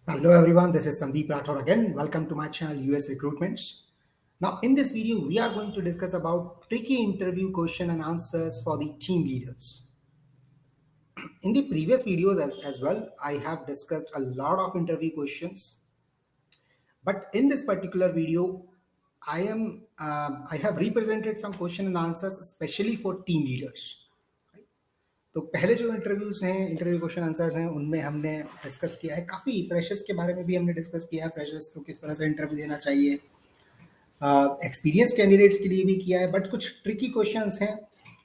Hello everyone, this is Sandeep Rathore again. Welcome to my channel US Recruitments. Now in this video, we are going to discuss about tricky interview question and answers for the team leaders. In the previous videos as well, I have discussed a lot of interview questions. But in this particular video, I have represented some question and answers especially for team leaders. तो पहले जो interviews हैं interview question answers हैं उनमें हमने discuss किया है काफ़ी फ्रेशर्स के बारे में भी हमने डिस्कस किया है फ्रेशर्स को किस तरह से इंटरव्यू देना चाहिए एक्सपीरियंस कैंडिडेट्स के लिए भी किया है बट कुछ ट्रिकी क्वेश्चंस हैं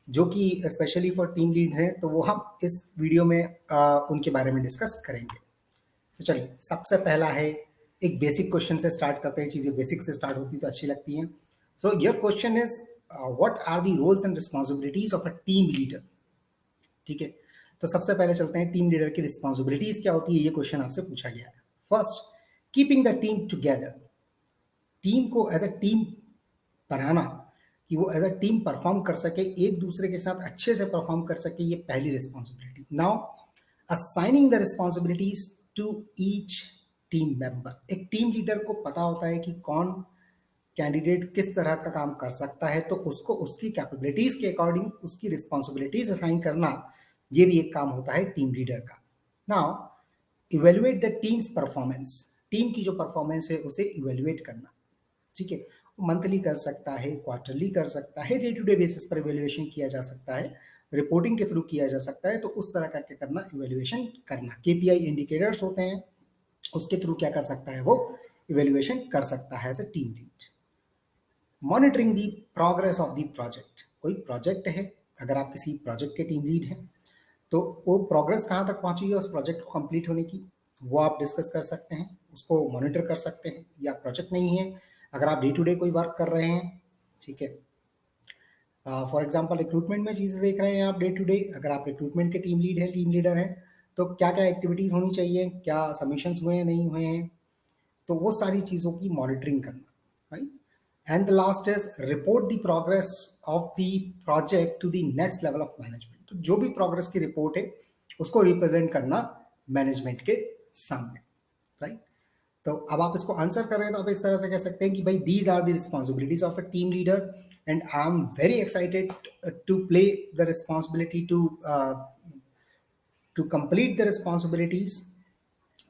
जो कि स्पेशली फॉर टीम लीड्स हैं तो वो हम इस वीडियो में उनके बारे में डिस्कस करेंगे तो चलिए सबसे पहला है एक बेसिक क्वेश्चन से स्टार्ट करते हैं चीज़ें बेसिक से स्टार्ट होती तो अच्छी लगती हैं so your question is what are the roles and responsibilities of a team leader ठीक है तो सबसे पहले चलते हैं टीम लीडर की रिस्पॉन्सिबिलिटीज क्या होती है ये क्वेश्चन आपसे पूछा गया है first keeping the team together team को एज अ टीम बनाना कि वो एज अ टीम परफॉर्म कर सके एक दूसरे के साथ अच्छे से परफॉर्म कर सके ये पहली responsibility now assigning the responsibilities to each team member एक टीम लीडर को पता होता है कि कौन कैंडिडेट किस तरह का काम कर सकता है तो उसको उसकी कैपेबिलिटीज के अकॉर्डिंग उसकी रिस्पॉन्सिबिलिटीज असाइन करना ये भी एक काम होता है टीम लीडर का now evaluate the teams performance team की जो परफॉर्मेंस है उसे इवेल्युएट करना ठीक है मंथली कर सकता है क्वार्टरली कर सकता है डे टू डे बेसिस पर इवेल्युएशन किया जा सकता है रिपोर्टिंग के थ्रू किया जा सकता है तो उस तरह का क्या करना इवेल्युएशन करना केपीआई इंडिकेटर्स होते हैं उसके थ्रू क्या कर सकता है वो इवेल्युएशन कर सकता है as a team lead monitoring the progress of the project कोई प्रोजेक्ट है अगर आप किसी प्रोजेक्ट के टीम लीड हैं तो वो प्रोग्रेस कहाँ तक पहुंची है उस प्रोजेक्ट को कंप्लीट होने की वो आप डिस्कस कर सकते हैं उसको मॉनिटर कर सकते हैं या प्रोजेक्ट नहीं है अगर आप डे टू डे कोई वर्क कर रहे हैं ठीक है फॉर एग्जांपल रिक्रूटमेंट में चीज़ें देख रहे हैं आप डे टू डे अगर आप रिक्रूटमेंट के टीम लीड हैं टीम लीडर हैं तो क्या क्या एक्टिविटीज़ होनी चाहिए क्या सबमिशंस हुए हैं नहीं हुए हैं तो वो सारी चीज़ों की मॉनिटरिंग करना right and the last is report the progress of the project to the next level of management तो जो भी प्रोग्रेस की रिपोर्ट है उसको रिप्रेजेंट करना मैनेजमेंट के सामने राइट तो अब आप इसको आंसर कर रहे हैं तो आप इस तरह से कह सकते हैं कि भाई these are the responsibilities of a team leader and I am very excited to play the responsibility to complete the responsibilities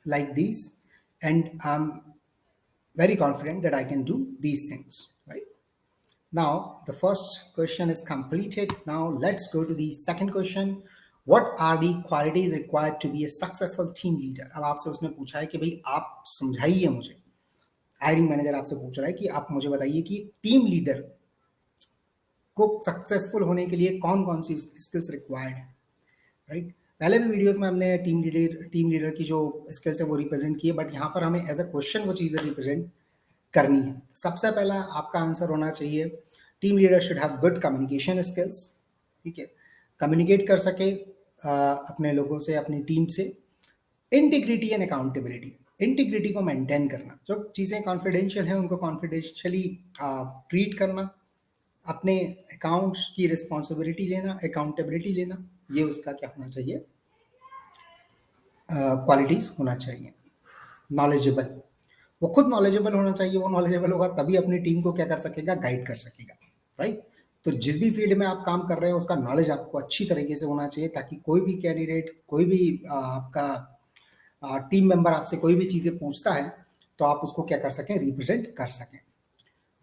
like these and I'm very confident that I can do these things right now the first question is completed now let's go to the second question what are the qualities required to be a successful team leader अब आपसे उसने पूछा है कि भाई आप समझाइए मुझे हायरिंग मैनेजर आपसे पूछ रहा है कि आप मुझे बताइए कि टीम लीडर को सक्सेसफुल होने के लिए कौन कौन सी स्किल्स रिक्वायर्ड है राइट पहले भी वीडियोस में हमने टीम लीडर की जो स्किल्स है वो रिप्रेजेंट की है बट यहाँ पर हमें एज अ क्वेश्चन वो चीज़ें रिप्रेजेंट करनी है सबसे पहला आपका आंसर होना चाहिए team leader should have good communication skills ठीक है कम्युनिकेट कर सके अपने लोगों से अपनी टीम से इंटीग्रिटी एंड अकाउंटेबिलिटी इंटीग्रिटी को मेंटेन करना जो चीज़ें कॉन्फिडेंशियल हैं उनको कॉन्फिडेंशियली ट्रीट करना अपने अकाउंट्स की रिस्पॉन्सिबिलिटी लेना अकाउंटेबिलिटी लेना ये उसका क्या होना चाहिए क्वालिटीज होना चाहिए नॉलेजेबल वो खुद नॉलेजेबल होना चाहिए वो नॉलेजेबल होगा तभी अपनी टीम को क्या कर सकेगा गाइड कर सकेगा राइट तो जिस भी फील्ड में आप काम कर रहे हैं उसका नॉलेज आपको अच्छी तरीके से होना चाहिए ताकि कोई भी कैंडिडेट कोई भी आपका टीम मेंबर आपसे कोई भी चीज़ें पूछता है तो आप उसको क्या कर सकें रिप्रेजेंट कर सकें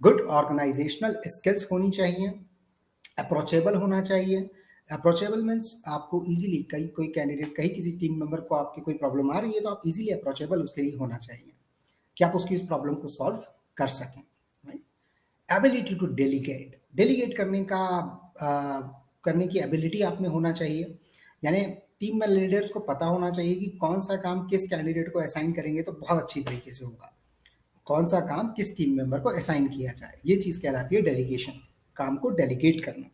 गुड ऑर्गेनाइजेशनल स्किल्स होनी चाहिए अप्रोचेबल होना चाहिए अप्रोचेबल मीन्स आपको इजीली कहीं कोई कैंडिडेट कहीं किसी टीम मेंबर को आपकी कोई प्रॉब्लम आ रही है तो आप इजीली अप्रोचेबल उसके लिए होना चाहिए कि आप उसकी इस प्रॉब्लम को सॉल्व कर सकें एबिलिटी टू डेलीगेट डेलीगेट करने का करने की एबिलिटी आप में होना चाहिए यानी टीम में लीडर्स को पता होना चाहिए कि कौन सा काम किस कैंडिडेट को असाइन करेंगे तो बहुत अच्छी तरीके से होगा कौन सा काम किस टीम मेंबर को असाइन किया जाए ये चीज़ कहलाती है डेलीगेशन काम को डेलीगेट करना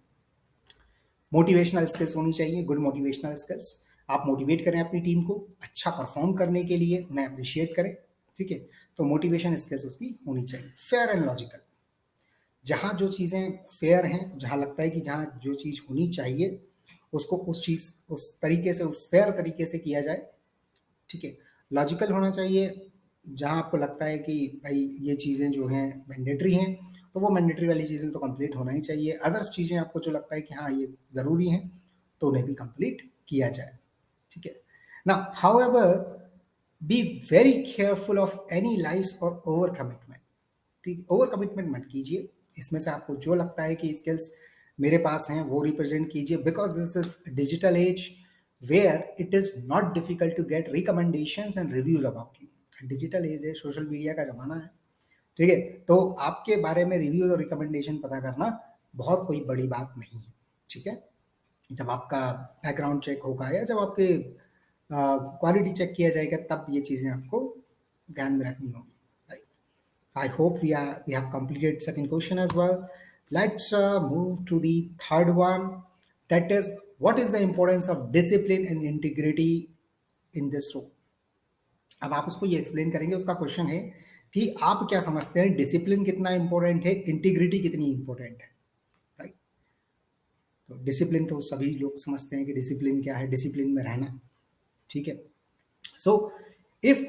मोटिवेशनल स्किल्स होनी चाहिए गुड मोटिवेशनल स्किल्स आप मोटिवेट करें अपनी टीम को अच्छा परफॉर्म करने के लिए उन्हें अप्रिशिएट करें ठीक है तो मोटिवेशन स्किल्स उसकी होनी चाहिए फेयर एंड लॉजिकल जहाँ जो चीज़ें फेयर हैं जहाँ लगता है कि जहाँ जो चीज़ होनी चाहिए उसको उस तरीके से उस फेयर तरीके से किया जाए ठीक है लॉजिकल होना चाहिए। जहाँ आपको लगता है कि भाई ये चीज़ें जो हैं मैंडेटरी हैं, तो वो मैंडेटरी वाली चीज़ें तो कंप्लीट होना ही चाहिए। अदर्स चीज़ें आपको जो लगता है कि हाँ ये ज़रूरी हैं, तो उन्हें भी कंप्लीट किया जाए। ठीक है ना। However, be very careful of any lies और ओवर कमिटमेंट। ठीक, ओवर कमिटमेंट मत कीजिए। इसमें से आपको जो लगता है कि स्किल्स मेरे पास हैं वो रिप्रेजेंट कीजिए, because this is digital age where it is not difficult to get recommendations and reviews about you. Digital age है, सोशल मीडिया का जमाना है। ठीक है, तो आपके बारे में रिव्यूज और रिकमेंडेशन पता करना बहुत कोई बड़ी बात नहीं है। ठीक है, जब आपका बैकग्राउंड चेक होगा या जब आपके क्वालिटी चेक किया जाएगा, तब ये चीज़ें आपको ध्यान में रखनी होगी। Right. I hope we have completed second question as well. Let's move to the third one. That is, what is the importance of discipline and integrity in this role? अब आप उसको ये एक्सप्लेन करेंगे। उसका क्वेश्चन है कि आप क्या समझते हैं, डिसिप्लिन कितना इंपॉर्टेंट है, इंटीग्रिटी कितनी इंपॉर्टेंट है। राइट। तो डिसिप्लिन तो सभी लोग समझते हैं कि डिसिप्लिन क्या है, डिसिप्लिन में रहना। ठीक है। So, if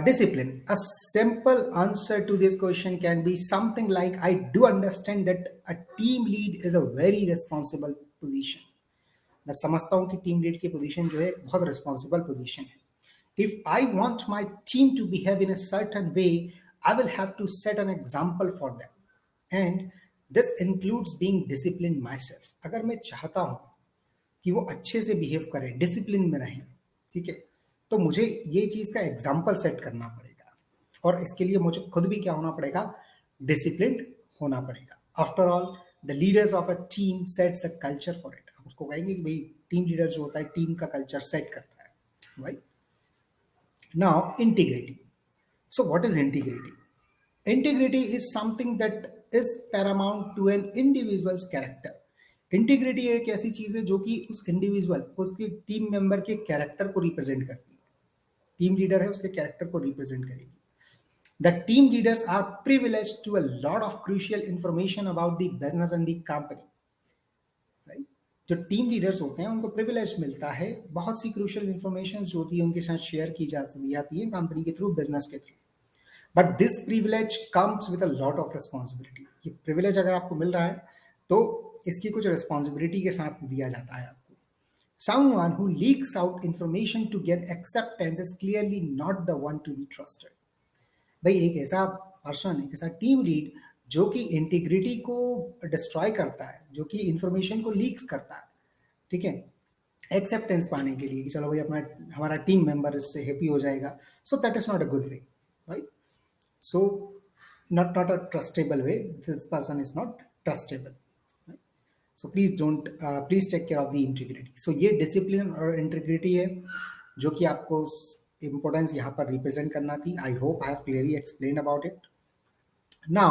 discipline, a simple answer to this question can be something like, I do understand that a team lead is a very responsible position. मैं समझता हूँ कि टीम लीड की पोजीशन जो है बहुत रिस्पॉन्सिबल पोजीशन है। If I want my team to behave in a certain way, I will have to set an example for them. And this includes being disciplined myself. अगर मैं चाहता हूँ कि वो अच्छे से बिहेव करें, डिसिप्लिन में रहें, ठीक है, तो मुझे ये चीज़ का एग्जाम्पल सेट करना पड़ेगा। और इसके लिए मुझे खुद भी क्या होना पड़ेगा, डिसिप्लिन होना पड़ेगा। After all, the leaders of a team sets the culture for it. आप उसको कहेंगे कि भाई टीम लीडर जो होता है टीम का कल्चर सेट करता है। Right. Now integrity. So what is integrity? Integrity is something that is paramount to an individual's character. Integrity एक ऐसी चीज है जो कि उस इंडिविजुअल, उसके टीम मेंबर के कैरेक्टर को रिप्रेजेंट करती है। टीम लीडर है, उसके कैरेक्टर को रिप्रेजेंट करेगी। The team leaders are privileged to a lot of crucial information about the business and the company. Right. जो टीम लीडर्स होते हैं उनको प्रिविलेज मिलता है, बहुत सी क्रूशियल इंफॉर्मेशन जो होती है उनके साथ शेयर की जाती है कंपनी के थ्रू, बिजनेस के through. But this privilege comes with a lot of responsibility. ये प्रिविलेज अगर आपको मिल रहा है तो इसकी कुछ रिस्पॉन्सिबिलिटी के साथ दिया जाता है आपको। Someone who leaks out information to get acceptance is clearly not the one to be trusted. भाई एक ऐसा पर्सन, एक ऐसा टीम लीड जो कि इंटीग्रिटी को डिस्ट्रॉय करता है, जो कि इंफॉर्मेशन को लीक्स करता है, ठीक है, एक्सेप्टेंस पाने के लिए कि चलो भाई अपना हमारा टीम मेंबर इससे हैप्पी हो जाएगा, so that is not a good way. Right. So not a trustable way. This person is not trustable. Right? So please take care of the integrity. So ये discipline और integrity है जो कि आपको importance यहाँ पर represent करना थी। I hope I have clearly explained about it. Now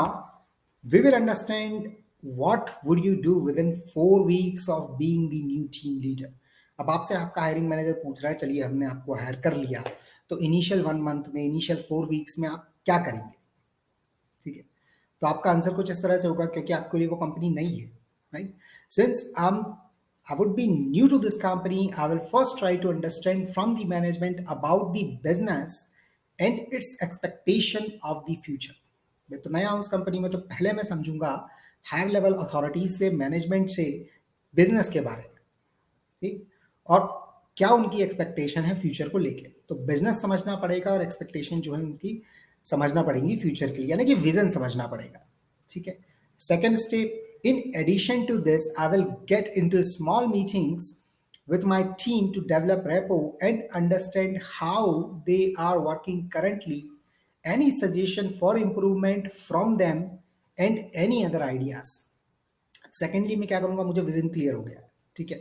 we will understand what would you do within 4 weeks of being the new team leader. अब आपसे आपका हायरिंग मैनेजर पूछ रहा है, चलिए हमने आपको हायर कर लिया, तो इनिशियल 1 मंथ में, इनिशियल 4 वीक्स में आप क्या करेंगे। ठीक है, तो आपका आंसर कुछ इस तरह से होगा, क्योंकि आपके लिए वो कंपनी नहीं है। Right. Since I would be new to this company, I will first try to understand from the management about the business and its expectation of the future. मैं तो नया हूं उस कंपनी में, तो पहले मैं समझूंगा हायर लेवल अथॉरिटीज से, मैनेजमेंट से, बिजनेस के बारे में। ठीक, और क्या उनकी एक्सपेक्टेशन है फ्यूचर को लेके। तो बिजनेस समझना पड़ेगा और एक्सपेक्टेशन जो है उनकी समझना पड़ेगी फ्यूचर के लिए, यानी कि विजन समझना पड़ेगा। ठीक है। Second step, in addition to this I will get into small meetings with my team to develop rapport and understand how they are working currently, any suggestion for improvement from them, and any other ideas. Secondly मैं क्या करूंगा, मुझे vision clear हो गया, ठीक है,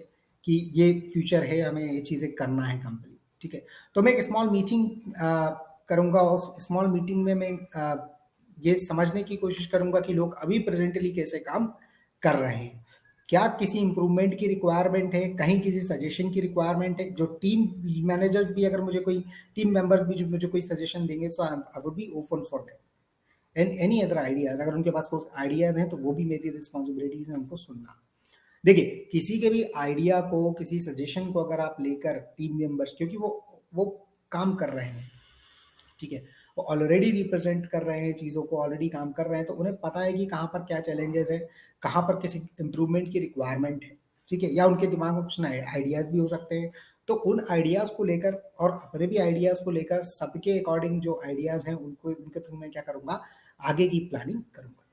कि ये फ्यूचर है, हमें ये चीज़ें करना है कंपनी। ठीक है, तो मैं एक स्मॉल मीटिंग करूंगा। उस स्मॉल मीटिंग में मैं ये समझने की कोशिश करूंगा कि लोग अभी प्रेजेंटली कैसे काम कर रहे हैं, क्या किसी इंप्रूवमेंट की रिक्वायरमेंट है, कहीं किसी सजेशन की रिक्वायरमेंट है। जो टीम मैनेजर्स भी, अगर मुझे कोई टीम मेंबर्स भी जो मुझे कोई सजेशन देंगे, so I would be open for that. And any other ideas, अगर उनके पास कुछ आइडियाज हैं तो वो भी मेरी रिस्पॉन्सिबिलिटीज है उनको सुनना। देखिए, किसी के भी आइडिया को, किसी सजेशन को अगर आप लेकर टीम मेंबर्स, क्योंकि वो काम कर रहे हैं, ठीक है, वो ऑलरेडी रिप्रेजेंट कर रहे हैं चीज़ों को, ऑलरेडी काम कर रहे हैं, तो उन्हें पता है कि कहाँ पर क्या चैलेंजेस है, कहाँ पर किसी इम्प्रूवमेंट की रिक्वायरमेंट है, ठीक है, या उनके दिमाग में कुछ नए आइडियाज़ भी हो सकते हैं। तो उन आइडियाज़ को लेकर और अपने भी आइडियाज़ को लेकर सबके अकॉर्डिंग जो आइडियाज़ हैं उनको उनके थ्रू मैं क्या करूँगा, आगे की प्लानिंग करूँगा।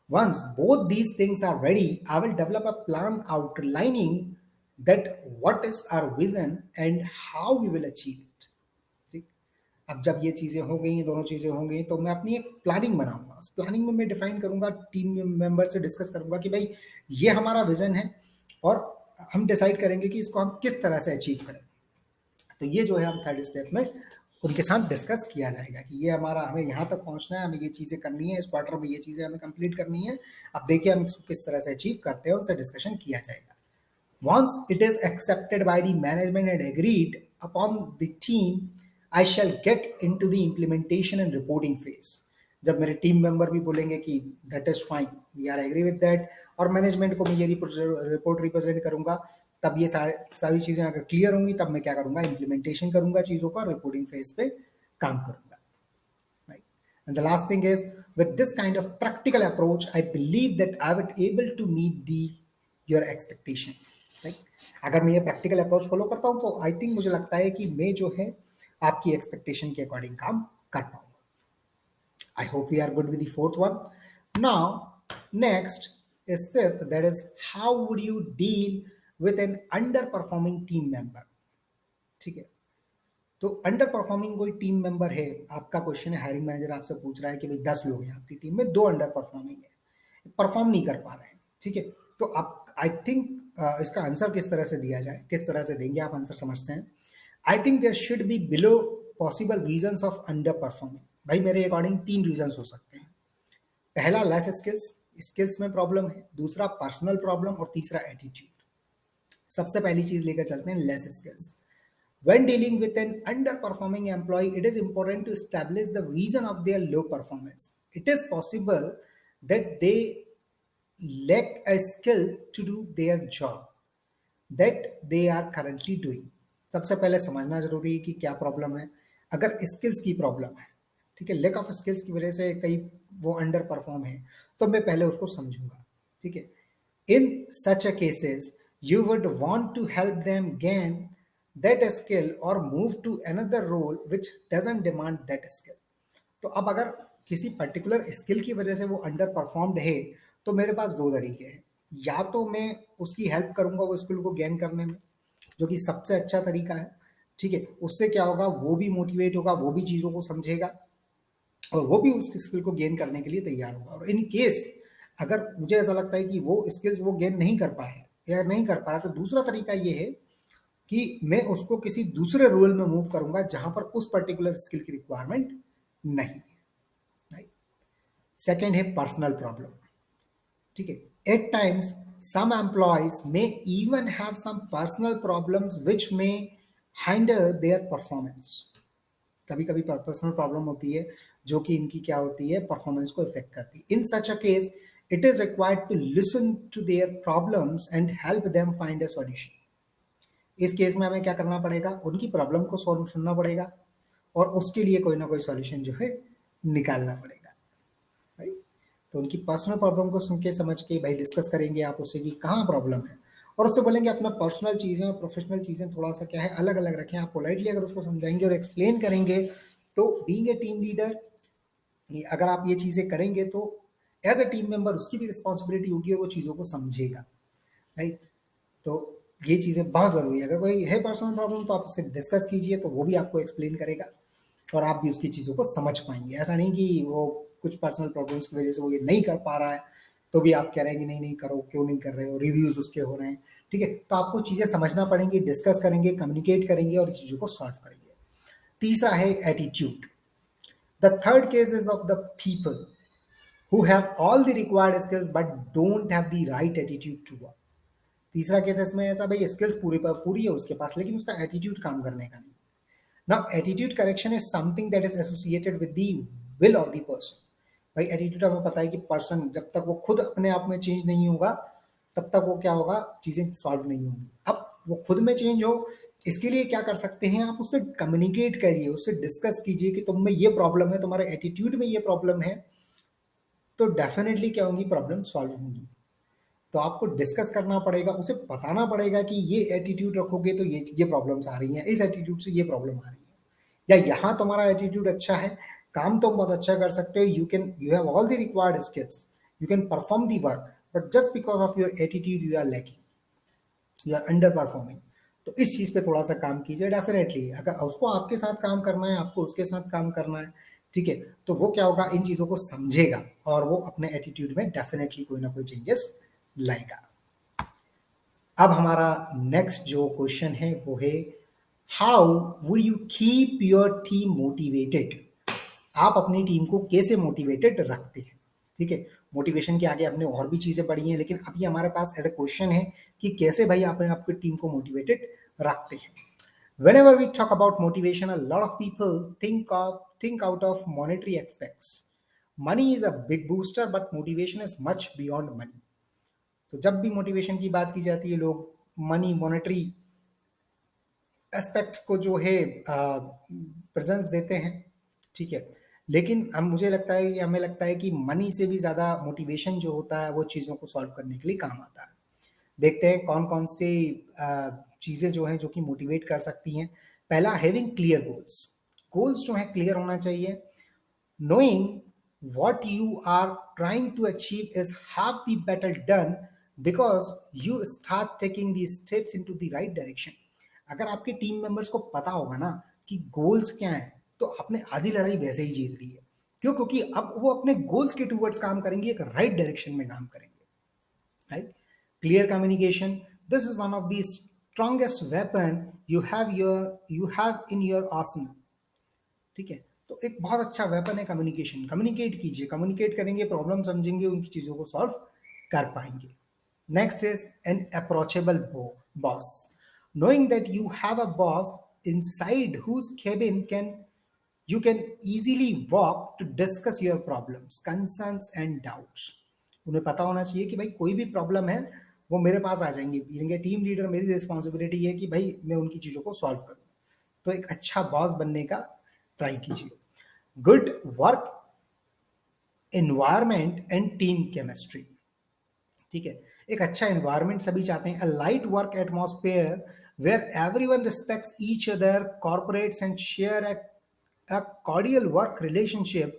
Once both these things are ready, I will develop a plan outlining that what is our vision and how we will achieve it. ठीक, अब जब ये चीज़ें हो गई, दोनों चीज़ें हो गई, तो मैं अपनी एक प्लानिंग बनाऊंगा। उस प्लानिंग में मैं डिफाइन करूंगा, टीम मेंबर से डिस्कस करूंगा कि भाई ये हमारा विजन है और हम डिसाइड करेंगे कि इसको हम किस तरह से अचीव करें। तो ये जो है हम थर्ड स्टेप में उनके साथ डिस्कस किया जाएगा कि ये हमारा, हमें यहाँ तक पहुँचना है, हमें ये चीज़ें करनी है, इस क्वार्टर में ये चीज़ें हमें कंप्लीट करनी है। अब देखिए हम इसको किस तरह से अचीव करते हैं, उनसे डिस्कशन किया जाएगा। Once it is accepted by the management and agreed upon the team, I shall get into the implementation and reporting phase. जब मेरे टीम मेंबर भी बोलेंगे कि that is fine, we are agree with that, और management को मैं ये report represent करूंगा, तब ये सारी चीजें अगर क्लियर होंगी तब मैं क्या करूंगा, इम्प्लीमेंटेशन करूंगा चीजों का, रिपोर्टिंग फेज पे काम करूंगा। Right. And the last thing is, with this kind of practical approach, I believe that I would able to meet the your expectation. Right. अगर मैं ये प्रैक्टिकल अप्रोच फॉलो करता हूँ तो आई थिंक मुझे लगता है कि मैं जो है आपकी एक्सपेक्टेशन के अकॉर्डिंग काम कर पाऊंगा। I hope we are good with the fourth one. Now, next is fifth, that is, how would you deal with an underperforming team member? ठीक है, तो अंडर परफॉर्मिंग कोई टीम मेंबर है, आपका क्वेश्चन है, हायरिंग मैनेजर आपसे पूछ रहा है कि भाई 10 लोग हैं आपकी टीम में, 2 अंडर परफॉर्मिंग है, परफॉर्म नहीं कर पा रहे हैं, ठीक है, तो आप आई थिंक इसका आंसर किस तरह से दिया जाए, किस तरह से देंगे आप आंसर, समझते हैं। I think there should be below possible reasons of under performing. भाई मेरे अकॉर्डिंग 3 रीजंस हो सकते हैं। पहला लेस स्किल्स, स्किल्स में प्रॉब्लम है, दूसरा पर्सनल प्रॉब्लम, और तीसरा एटीट्यूड। सबसे पहली चीज लेकर चलते हैं less skills. When dealing with an underperforming employee, it is important to establish the reason of their low performance. It is possible that they lack a skill to do their job that they are currently doing. सबसे पहले समझना जरूरी है कि क्या problem है। अगर skills की प्रॉब्लम है, ठीक है, लैक ऑफ स्किल्स की वजह से कई वो अंडर परफॉर्म है, तो मैं पहले उसको समझूंगा, ठीक है। In such a cases, you would want to help them gain that skill or move to another role which doesn't demand that skill. तो अब अगर किसी पर्टिकुलर स्किल की वजह से वो अंडर परफॉर्म्ड है, तो मेरे पास 2 तरीके हैं। या तो मैं उसकी हेल्प करूंगा वो स्किल को गेन करने में, जो कि सबसे अच्छा तरीका है, ठीक है। उससे क्या होगा, वो भी मोटिवेट होगा, वो भी चीज़ों को समझेगा और वो भी उस स्किल को गेन करने के लिए तैयार होगा। और इन केस अगर मुझे ऐसा लगता है कि वो स्किल्स वो गेन नहीं कर पाए या नहीं कर पा रहा, तो दूसरा तरीका ये है कि मैं उसको किसी दूसरे रोल में मूव करूंगा जहां पर उस पर्टिकुलर स्किल की रिक्वायरमेंट नहीं है। सेकेंड है पर्सनल प्रॉब्लम, ठीक है। At times some employees may even have some personal problems which may hinder their performance. कभी कभी पर्सनल प्रॉब्लम होती है जो कि इनकी क्या होती है, परफॉर्मेंस को इफेक्ट करती है। In such a case it is required to listen to their problems and help them find a solution. इस केस में हमें क्या करना पड़ेगा, उनकी प्रॉब्लम को सॉल्व सुनना पड़ेगा और उसके लिए कोई ना कोई सॉल्यूशन जो है निकालना पड़ेगा, राइट। तो उनकी पर्सनल प्रॉब्लम को सुन के समझ के भाई डिस्कस करेंगे आप उससे कि कहाँ प्रॉब्लम है, और उससे बोलेंगे अपना पर्सनल चीज़ें और प्रोफेशनल चीज़ें थोड़ा सा क्या है अलग अलग रखें। आप पोलाइटली अगर उसको समझाएंगे और एक्सप्लेन करेंगे, तो बीइंग ए टीम लीडर अगर आप ये चीज़ें करेंगे तो एज ए टीम मेंबर उसकी भी रिस्पॉन्सिबिलिटी होगी और वो चीज़ों को समझेगा, राइट। तो ये चीज़ें बहुत ज़रूरी है। अगर कोई है पर्सनल प्रॉब्लम तो आप उससे डिस्कस कीजिए, तो वो भी आपको एक्सप्लेन करेगा और आप भी उसकी चीज़ों को समझ पाएंगे। ऐसा नहीं कि वो कुछ पर्सनल प्रॉब्लम्स की वजह से वो ये नहीं कर पा रहा है तो भी आप कह रहे हैं कि नहीं नहीं करो, क्यों नहीं कर रहे हो, रिव्यूज उसके हो रहे हैं, ठीक है। तो आपको चीज़ें समझना पड़ेंगी, डिस्कस करेंगे, कम्युनिकेट करेंगे और चीज़ों को सॉल्व करेंगे। तीसरा है attitude. The third case is of the people who have all the required skills but don't have the right attitude to work. तीसरा केस इसमें ऐसा, भाई स्किल्स पूरी है उसके पास लेकिन उसका एटीट्यूड काम करने का नहीं। Now attitude correction is something that is associated with the will of the person. भाई एटीट्यूड हमें पता है कि पर्सन जब तक वो खुद अपने आप में चेंज नहीं होगा तब तक वो क्या होगा, चीजें सॉल्व नहीं होंगी। अब वो खुद में चेंज हो इसके लिए क्या कर सकते हैं, आप उससे कम्युनिकेट करिए, उससे डिस्कस कीजिए कि तुम में ये प्रॉब्लम है, तुम्हारे एटीट्यूड में ये प्रॉब्लम है, तो डेफिनेटली क्या होंगी, प्रॉब्लम सॉल्व होंगी। तो आपको डिस्कस करना पड़ेगा, उसे बताना पड़ेगा कि ये एटीट्यूड रखोगे तो ये प्रॉब्लम्स आ रही हैं, इस एटीट्यूड से ये प्रॉब्लम आ रही है, या यहाँ तुम्हारा एटीट्यूड अच्छा है, काम तुम बहुत अच्छा कर सकते हो, you have all the required skills, you can perform the work, but just because of your attitude you are lacking, you are under performing. तो इस चीज पे थोड़ा सा काम कीजिए डेफिनेटली। अगर उसको आपके साथ काम करना है, आपको उसके साथ काम करना है, ठीक है, तो वो क्या होगा, इन चीजों को समझेगा और वो अपने एटीट्यूड में डेफिनेटली कोई ना कोई चेंजेस लाएगा। अब हमारा नेक्स्ट जो क्वेश्चन है वो है, how would you keep your team motivated? आप अपनी टीम को कैसे मोटिवेटेड रखते हैं? ठीक है, मोटिवेशन के आगे आपने और भी चीजें पढ़ी हैं, लेकिन अभी हमारे पास ऐसा क्वेश्चन है कि कैसे भाई आप आपकी टीम को मोटिवेटेड रखते हैं। Whenever we talk about motivation, a lot of people think out of monetary aspects. Money is a big booster, but motivation is much beyond money. तो जब भी मोटिवेशन की बात की जाती है, लोग मनी, मॉनेटरी एस्पेक्ट को जो है प्रेजेंस देते हैं, ठीक है, लेकिन हम मुझे लगता है, हमें लगता है कि मनी से भी ज़्यादा मोटिवेशन जो होता है वो चीज़ों को सॉल्व करने के लिए काम आता है। देखते हैं कौन कौन सी चीज़ें जो हैं जो कि मोटिवेट कर सकती हैं। पहला, हैविंग क्लियर गोल्स। गोल्स जो है क्लियर होना चाहिए। Knowing what you are trying to achieve is half the battle done, because you start taking these steps into the right direction. अगर आपके टीम मेंबर्स को पता होगा ना कि गोल्स क्या हैं, तो आपने आधी लड़ाई वैसे ही जीत ली है। क्यों? क्योंकि अब वो अपने गोल्स के टूवर्ड्स काम करेंगे, एक राइट डायरेक्शन में काम करेंगे, right? Clear communication, this is one of the strongest weapon you have in your arsenal. ठीक है, तो एक बहुत अच्छा वेपन है कम्युनिकेशन। कम्युनिकेट कीजिए, कम्युनिकेट करेंगे, प्रॉब्लम समझेंगे, उनकी चीज़ों को सॉल्व कर पाएंगे। Next is an approachable boss. Knowing that you have a boss inside whose cabin can you can easily walk to discuss your problems, concerns and doubts. उन्हें पता होना चाहिए कि भाई कोई भी प्रॉब्लम है वो मेरे पास आ जाएंगे, टीम लीडर, मेरी रिस्पॉन्सिबिलिटी है कि भाई मैं उनकी चीज़ों को सॉल्व करूँ। तो एक अच्छा बॉस बनने का ट्राई कीजिए। Good work environment and team chemistry. ठीक है, एक अच्छा एनवायरमेंट सभी चाहते हैं। A light work atmosphere where everyone respects each other, corporates and share a cordial work relationship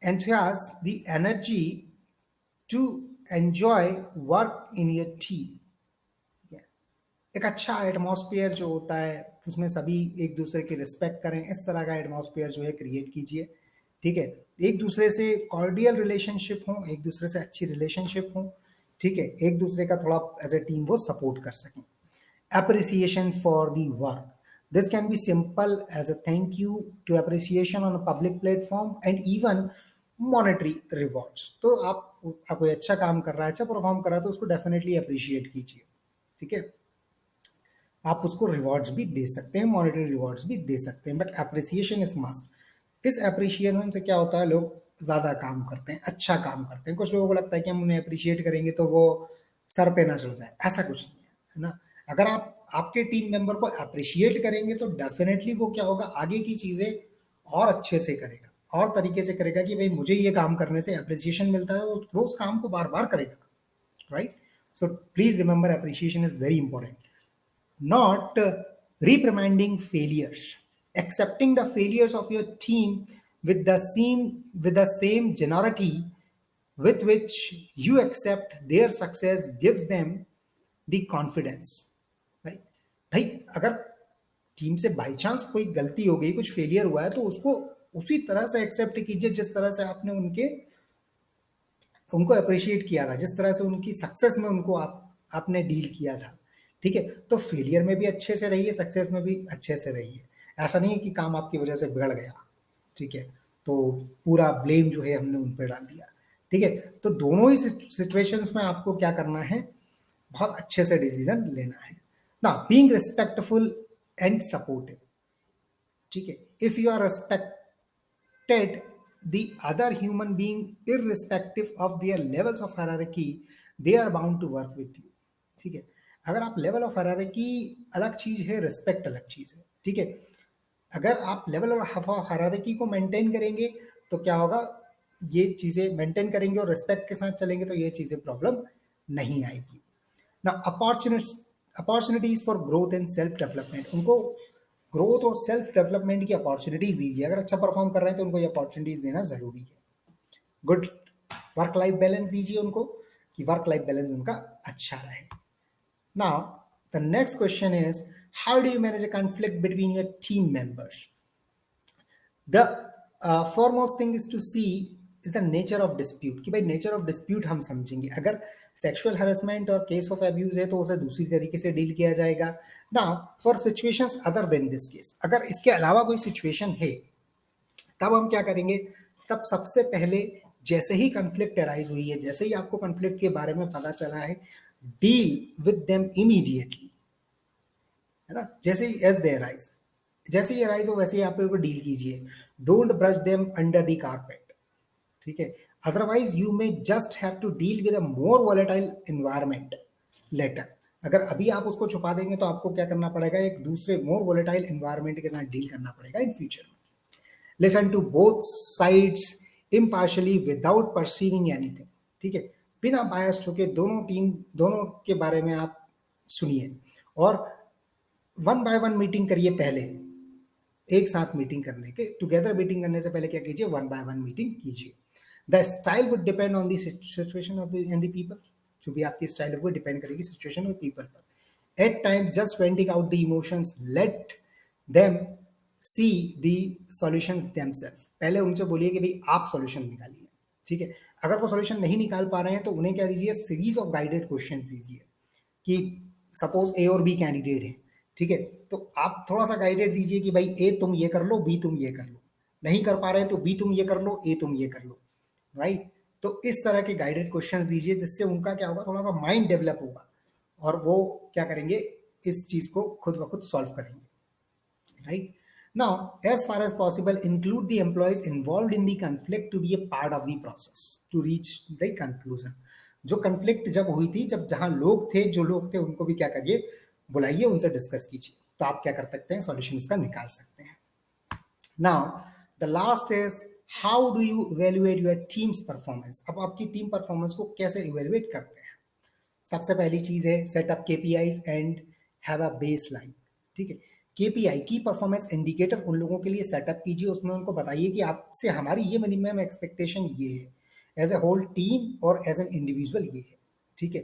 enhances the energy to enjoy work in your team. एक अच्छा atmosphere जो होता है उसमें सभी एक दूसरे की रिस्पेक्ट करें, इस तरह का एटमॉस्फेयर जो है क्रिएट कीजिए। ठीक है, एक दूसरे से कॉर्डियल रिलेशनशिप हो, एक दूसरे से अच्छी रिलेशनशिप हो। ठीक है, एक दूसरे का थोड़ा एज ए टीम वो सपोर्ट कर सकें। Appreciation for the work. This can be simple as a thank you to appreciation on a public platform and even monetary rewards. तो आप कोई अच्छा काम कर रहा है, अच्छा परफॉर्म कर रहा है, तो उसको डेफिनेटली अप्रिशिएट कीजिए। ठीक है, आप उसको रिवॉर्ड्स भी दे सकते हैं, मॉनेटरी रिवॉर्ड्स भी दे सकते हैं, बट अप्रिसिएशन इज मस्ट। इस अप्रिशिएशन से क्या होता है, लोग ज़्यादा काम करते हैं, अच्छा काम करते हैं। कुछ लोगों को लगता है कि हम उन्हें अप्रिशिएट करेंगे तो वो सर पे ना चढ़ जाए, ऐसा कुछ नहीं है ना। अगर आप आपके टीम मेंबर को अप्रिशिएट करेंगे तो डेफिनेटली वो क्या होगा, आगे की चीज़ें और अच्छे से करेगा, और तरीके से करेगा कि भाई मुझे ये काम करने से अप्रिसिएशन मिलता है, और वो उस काम को बार बार करेगा, right? So please remember, appreciation is very important. Not reprimanding failures, accepting the failures of your team with the same generosity with which you accept their success gives them the confidence, right? भाई अगर team से by chance कोई गलती हो गई, कुछ failure हुआ है, तो उसको उसी तरह से एक्सेप्ट कीजिए जिस तरह से आपने उनको अप्रिशिएट किया था, जिस तरह से उनकी सक्सेस में उनको आपने डील किया था। ठीक है, तो फेलियर में भी अच्छे से रहिए, सक्सेस में भी अच्छे से रहिए। ऐसा नहीं है कि काम आपकी वजह से बिगड़ गया, ठीक है, तो पूरा ब्लेम जो है हमने उन पर डाल दिया। ठीक है, तो दोनों ही सिचुएशंस में आपको क्या करना है, बहुत अच्छे से डिसीजन लेना है ना। Being respectful and supportive. ठीक है, if you are respected the other human being irrespective of their levels of hierarchy, they are bound to work with you। ठीक है, अगर आप लेवल ऑफ हायरार्की अलग चीज है, रिस्पेक्ट अलग चीज है, ठीक है। अगर आप लेवल ऑफ हायरार्की को मेंटेन करेंगे तो क्या होगा, ये चीजें मेंटेन करेंगे और रिस्पेक्ट के साथ चलेंगे तो ये चीजें प्रॉब्लम नहीं आएगी ना। Opportunities for growth and self development, उनको ग्रोथ और सेल्फ डेवलपमेंट की अपॉर्चुनिटीज दीजिए। अगर अच्छा परफॉर्म कर रहे हैं तो उनको ये अपॉर्चुनिटीज देना जरूरी है। गुड वर्क लाइफ बैलेंस दीजिए उनको, कि वर्क लाइफ बैलेंस उनका अच्छा रहे। Now the next question is, how do you manage a conflict between your team members? The foremost thing is to see is the nature of dispute, कि भाई nature of dispute हम समझेंगे। अगर sexual harassment और case of abuse है तो उसे दूसरी तरीके से डील किया जाएगा ना। For situations other than this case, अगर इसके अलावा कोई सिचुएशन है तब हम क्या करेंगे, तब सबसे पहले जैसे ही कन्फ्लिक्ट अराइज हुई है, जैसे ही आपको कन्फ्लिक्ट के बारे में पता चला है, डील विद देम इमीडिएटली, है ना। जैसे ही एज दे अराइज, जैसे ही अराइज हो वैसे ही आप लोगों को डील कीजिए। Don't brush them under the carpet, ठीक है। Otherwise you may just have to deal with a more volatile environment later. अगर अभी आप उसको छुपा देंगे तो आपको क्या करना पड़ेगा, एक दूसरे मोर वॉलेटाइल एनवायरमेंट के साथ डील करना पड़ेगा इन फ्यूचर में। Listen to both sides impartially without perceiving anything, ठीक है। बिना बायस्ड होके दोनों के बारे में आप सुनिए, और वन बाय वन मीटिंग करिए पहले। एक साथ मीटिंग करने के, टुगेदर मीटिंग करने से पहले क्या कीजिए, वन बाय वन मीटिंग कीजिए। The style would depend on the situation of and the people, जो भी आपकी स्टाइल है वो डिपेंड करेगी सिचुएशन और पीपल पर। At times just venting out the emotions, let them see the solutions themselves. पहले उनसे बोलिए कि भाई आप सॉल्यूशन निकालिए, ठीक है। अगर वो सॉल्यूशन नहीं निकाल पा रहे हैं तो उन्हें क्या दीजिए, सीरीज ऑफ गाइडेड क्वेश्चन दीजिए। कि सपोज ए और बी कैंडिडेट है, ठीक है, तो आप थोड़ा सा गाइडेड दीजिए कि भाई ए तुम ये कर लो, बी तुम ये कर लो। नहीं कर पा रहे तो बी तुम ये कर लो, ए तुम ये कर लो, राइट। तो इस तरह के गाइडेड क्वेश्चंस दीजिए, जिससे उनका क्या होगा, थोड़ा सा माइंड डेवलप होगा और वो क्या करेंगे, इस चीज को खुद ब खुद सॉल्व करेंगे, right? Now, as far as possible, include the employees involved in the conflict to be a part of the process to reach the conclusion. जो conflict जब हुई थी, जब जहां लोग थे, जो लोग थे उनको भी क्या करिए, बुलाइए, उनसे डिस्कस कीजिए, तो आप क्या कर सकते हैं, सॉल्यूशन इसका निकाल सकते हैं। Now, the last is how do you evaluate your team's performance? अब आपकी टीम परफॉर्मेंस को कैसे इवेल्युएट करते हैं? सबसे पहली चीज है set up KPIs and have a base line, ठीक है। केपीआई की परफॉर्मेंस इंडिकेटर उन लोगों के लिए सेटअप कीजिए, उसमें उनको बताइए कि आपसे हमारी ये मिनिमम एक्सपेक्टेशन ये है, एज ए होल टीम और एज एन इंडिविजुअल ये है, ठीक है।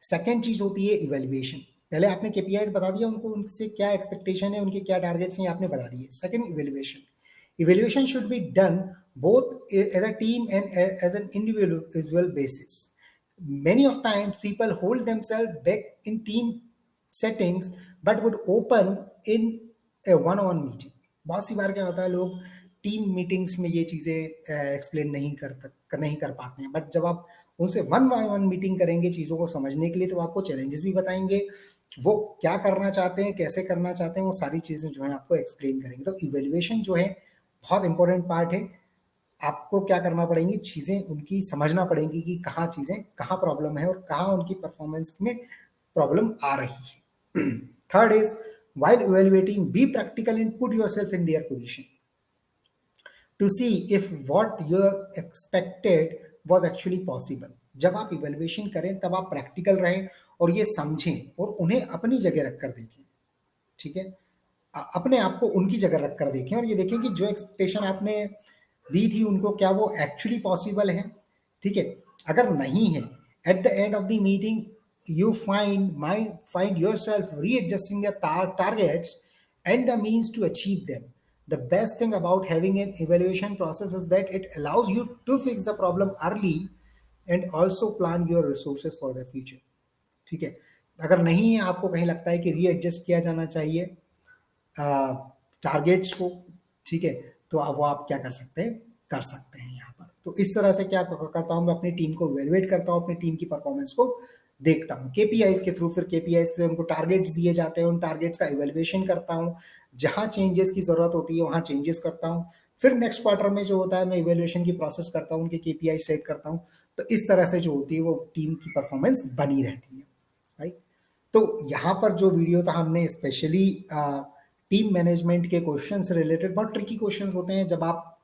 सेकेंड चीज होती है इवेल्युएशन। पहले आपने केपीआईज बता दिया उनको, उनसे क्या एक्सपेक्टेशन है, उनके क्या टारगेट्स हैं, आपने बता दिए। Second evaluation, evaluation should be done both as a team and as an individual basis. Many of times people hold themselves back in team settings but would open in a one-on-one meeting. बहुत सी बार क्या होता है, लोग team meetings में ये चीजें explain नहीं कर पाते हैं, बट जब आप उनसे वन बाय वन मीटिंग करेंगे चीजों को समझने के लिए, तो आपको चैलेंजेस भी बताएंगे, वो क्या करना चाहते हैं, कैसे करना चाहते हैं, वो सारी चीजें जो है आपको एक्सप्लेन करेंगे। तो इवेल्युएशन जो है बहुत इंपॉर्टेंट पार्ट है। आपको क्या करना पड़ेंगी, चीजें उनकी समझना पड़ेंगी कि कहाँ चीजें, कहाँ प्रॉब्लम है और कहाँ उनकी परफॉर्मेंस में प्रॉब्लम आ रही है। Third is while evaluating be practical and put yourself in their position to see if what you expected was actually possible. जब आप इवेल्युएशन करें तब आप प्रैक्टिकल रहें और ये समझें और उन्हें अपनी जगह रखकर देखें, ठीक है। अपने आप को उनकी जगह रखकर देखें और ये देखें कि जो एक्सपेक्टेशन आपने दी थी उनको, क्या वो एक्चुअली पॉसिबल है, ठीक है। अगर नहीं है, at the end of the meeting you find yourself readjusting the targets and the means to achieve them. The best thing about having an evaluation process is that it allows you to fix the problem early and also plan your resources for the future, ठीक है। अगर नहीं है, आपको कहीं लगता है कि रीएडजस्ट किया जाना चाहिए टारगेट्स को, ठीक है, तो अब वो आप क्या कर सकते हैं, कर सकते हैं यहाँ पर। तो इस तरह से क्या करता हूँ, मैं अपनी टीम को इवेलुएट करता हूँ, अपनी टीम की परफॉर्मेंस को देखता हूँ केपीआईज के थ्रू। फिर केपीआईज से उनको टारगेट्स दिए जाते हैं, उन टारगेट्स का इवेल्युएशन करता हूँ, जहाँ चेंजेस की जरूरत होती है वहाँ चेंजेस करता हूँ। फिर नेक्स्ट क्वार्टर में जो होता है, मैं इवेल्युएशन की प्रोसेस करता हूँ, उनके केपीआई सेट करता हूँ। तो इस तरह से जो होती है वो टीम की परफॉर्मेंस बनी रहती है, राइट। तो यहाँ पर जो वीडियो था हमने स्पेशली टीम मैनेजमेंट के क्वेश्चन से रिलेटेड, बहुत ट्रिकी क्वेश्चंस होते हैं जब आप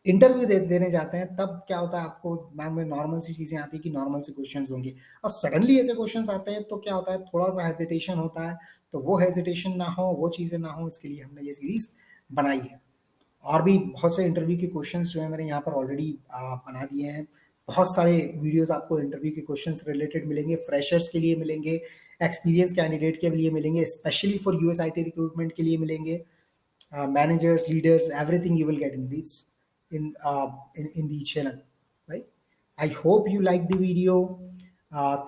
इंटरव्यू देने जाते हैं, तब क्या होता है आपको दिमाग में नॉर्मल सी चीजें आती है कि नॉर्मल से क्वेश्चंस होंगे, और सडनली ऐसे क्वेश्चंस आते हैं तो क्या होता है, थोड़ा सा हेजिटेशन होता है। तो वो हेजिटेशन ना हो, वो चीजें ना हो, इसके लिए हमने ये सीरीज बनाई है। और भी बहुत से इंटरव्यू के क्वेश्चंस जो है मैंने यहाँ पर ऑलरेडी बना दिए हैं। बहुत सारे वीडियोस आपको इंटरव्यू के क्वेश्चंस रिलेटेड मिलेंगे, फ्रेशर्स के लिए मिलेंगे, एक्सपीरियंस कैंडिडेट के लिए मिलेंगे, स्पेशली फॉर यूएसआईटी रिक्रूटमेंट के लिए मिलेंगे, managers, leaders, everything you will get in this in the channel, right? I hope you like the video.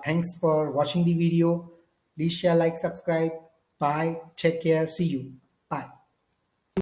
Thanks for watching the video. Please share, like, subscribe. Bye. Take care. See you. Bye.